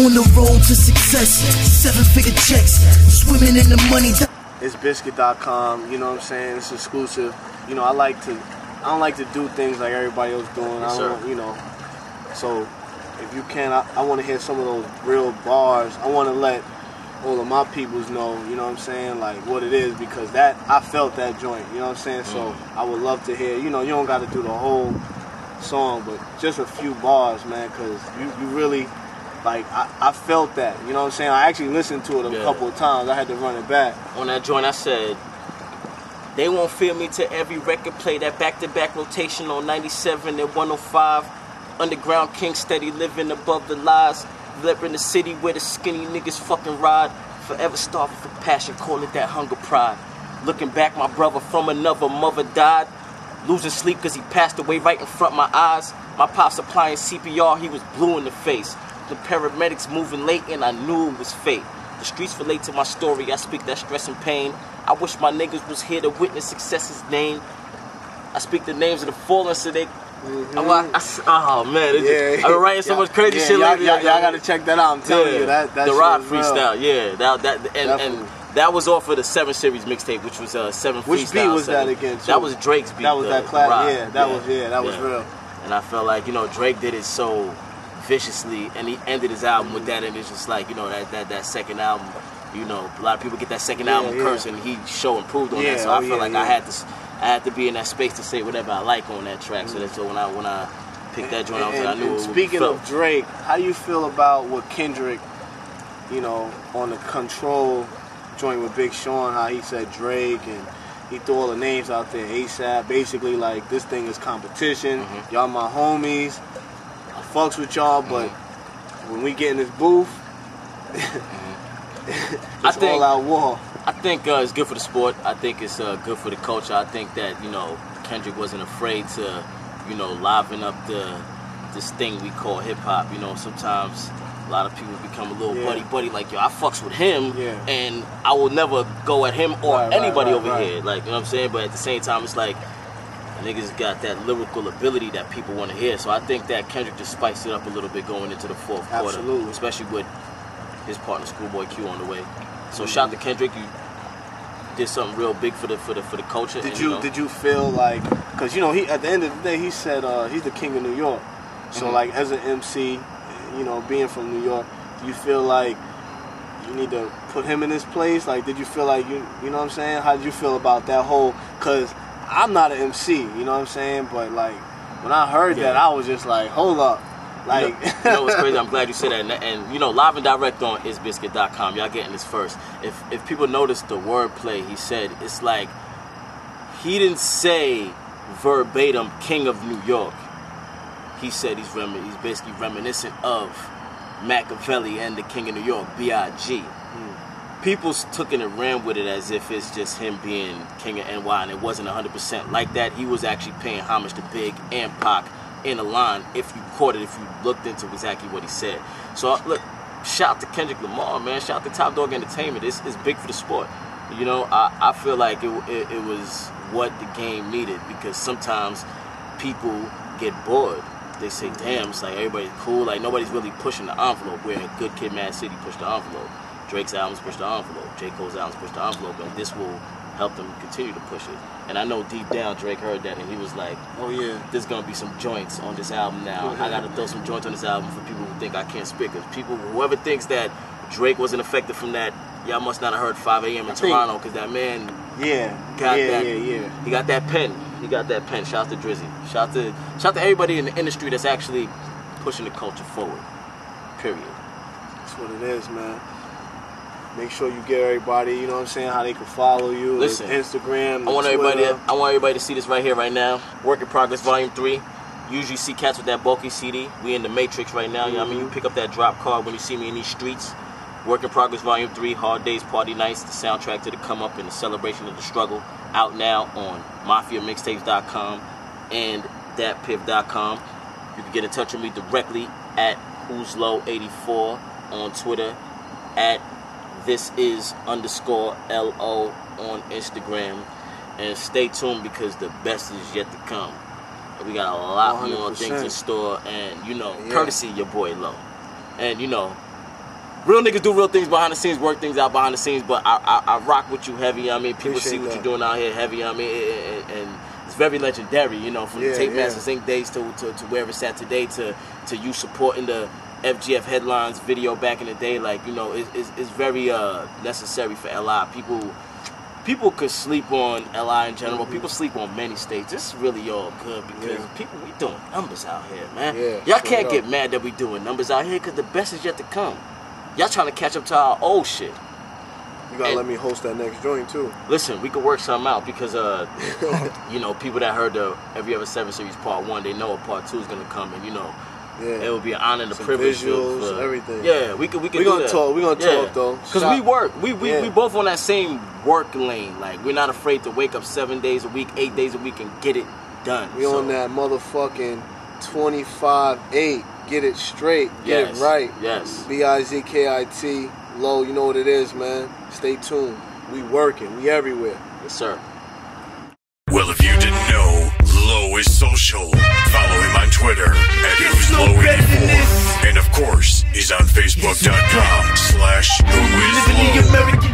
On the road to success, 7-figure checks, swimming in the money. ItsBizkit.com, you know what I'm saying? It's exclusive. You know, I don't like to do things like everybody else doing. Yes, I don't, you know. So if you can, I want to hear some of those real bars. I want to let all of my peoples know, you know what I'm saying, like what it is, because that I felt that joint, you know what I'm saying? So I would love to hear, you know, you don't got to do the whole song, but just a few bars, man, because you really, like, I felt that, you know what I'm saying? I actually listened to it a couple of times. I had to run it back. On that joint, I said, they won't feel me to every record play, that back-to-back rotation on 97 and 105. Underground king steady living above the lies. Live in the city where the skinny niggas fucking ride. Forever starving for passion, call it that hunger pride. Looking back, my brother from another mother died. Losing sleep cause he passed away right in front of my eyes. My pops applying CPR, he was blue in the face. The paramedics moving late and I knew it was fate. The streets relate to my story, I speak that stress and pain. I wish my niggas was here to witness success's name. I speak the names of the fallen so they... oh man, I've been writing so much crazy shit like that. Y'all gotta check that out. I'm telling you, that the Rod freestyle, that was off of the 7 Series mixtape, which was 7 freestyle. Which beat was that again? Too? That was Drake's beat. That was that class. That was real. And I felt like, you know, Drake did it so viciously, and he ended his album with that, and it's just like, you know, that second album. You know, a lot of people get that second album curse, and he improved on that. So I feel like I had to be in that space to say whatever I like on that track. So that's when I picked that joint out, I knew it was. Speaking of Drake, how do you feel about what Kendrick, you know, on the Control joint with Big Sean, how he said Drake and he threw all the names out there, ASAP, basically like this thing is competition. Y'all my homies. I fucks with y'all, but when we get in this booth, it's all out war. I think it's good for the sport. I think it's good for the culture. I think that, you know, Kendrick wasn't afraid to, you know, liven up this thing we call hip hop. You know, sometimes a lot of people become a little buddy like, yo, I fucks with him, and I will never go at him or anybody over here. Like, you know what I'm saying? But at the same time, it's like niggas got that lyrical ability that people want to hear. So I think that Kendrick just spiced it up a little bit going into the fourth quarter, especially with his partner Schoolboy Q on the way. So shout out to Kendrick, you did something real big for the culture. Did you feel like, because you know, he at the end of the day he said he's the king of New York. So like as an MC, you know, being from New York, do you feel like you need to put him in his place? Like, did you feel like you know what I'm saying? How did you feel about that whole? Because I'm not an MC, you know what I'm saying? But like when I heard that, I was just like, hold up. Like, you know what's crazy? I'm glad you said that. And you know, live and direct on ItsBizkit.com. Y'all getting this first. If people notice the wordplay, he said it's like he didn't say verbatim "King of New York." He said he's basically reminiscent of Machiavelli and the King of New York, B.I.G. People took it and ran with it as if it's just him being King of NY, and it wasn't 100% like that. He was actually paying homage to Big and Pac in a line, if you caught it, if you looked into exactly what he said. So look, shout out to Kendrick Lamar, man. Shout out to Top Dog Entertainment. It's big for the sport. You know, I feel like it was what the game needed, because sometimes people get bored. They say, damn, it's like everybody's cool, like nobody's really pushing the envelope, where Good Kid, Mad City pushed the envelope. Drake's albums push the envelope. J. Cole's albums push the envelope, and this will help them continue to push it. And I know deep down Drake heard that, and he was like, oh yeah, there's gonna be some joints on this album now. I gotta throw some joints on this album for people who think I can't spit. Because people, whoever thinks that Drake wasn't affected from that, y'all must not have heard 5 a.m. in Toronto, because that man got that. He got that pen. He got that pen. Shout out to Drizzy. Shout out to everybody in the industry that's actually pushing the culture forward. Period. That's what it is, man. Make sure you get everybody, you know what I'm saying, how they can follow you. Listen, Instagram, I want everybody to see this right here, right now. Work in Progress Volume 3. Usually see cats with that bulky CD. We in the Matrix right now. You know what I mean? You pick up that drop card when you see me in these streets. Work in Progress Volume 3. Hard Days, Party Nights. The soundtrack to the come up and the celebration of the struggle. Out now on MafiaMixtapes.com and ThatPiff.com. You can get in touch with me directly at Who'slow84 on Twitter, at ThisIs_LO on Instagram, and stay tuned because the best is yet to come. We got a lot 100%. More things in store, and you know, courtesy your boy Lo. And you know, real niggas do real things behind the scenes, work things out behind the scenes. But I rock with you heavy. I mean, people Appreciate see what that. you're doing out here heavy. I mean, and it's very legendary. You know, from the Tape Masters Inc. days to where it's at today to you supporting the FGF Headlines video back in the day. Like, you know, it's very necessary for LI. People could sleep on LI in general. People sleep on many states. It's really all good because people, we doing numbers out here, man. Y'all can't get mad that we doing numbers out here because the best is yet to come. Y'all trying to catch up to our old shit. You gotta let me host that next joint too. Listen, we could work something out because, you know, people that heard the Every Ever 7 series part 1, they know a part 2 is gonna come, and you know, it would be an honor and a privilege. Visuals, everything. Yeah, we could. We gonna talk. We gonna talk though. Cause we work. We both on that same work lane. Like, we're not afraid to wake up 7 days a week, 8 days a week, and get it done. We on that motherfucking 25/8. Get it straight. Get it right. Yes. BIZKIT. Low. You know what it is, man. Stay tuned. We working. We everywhere. Yes, sir. Well, if you didn't know, Low is social. Follow him on Twitter at who'slow84. And of course, he's on Facebook.com/whoislow.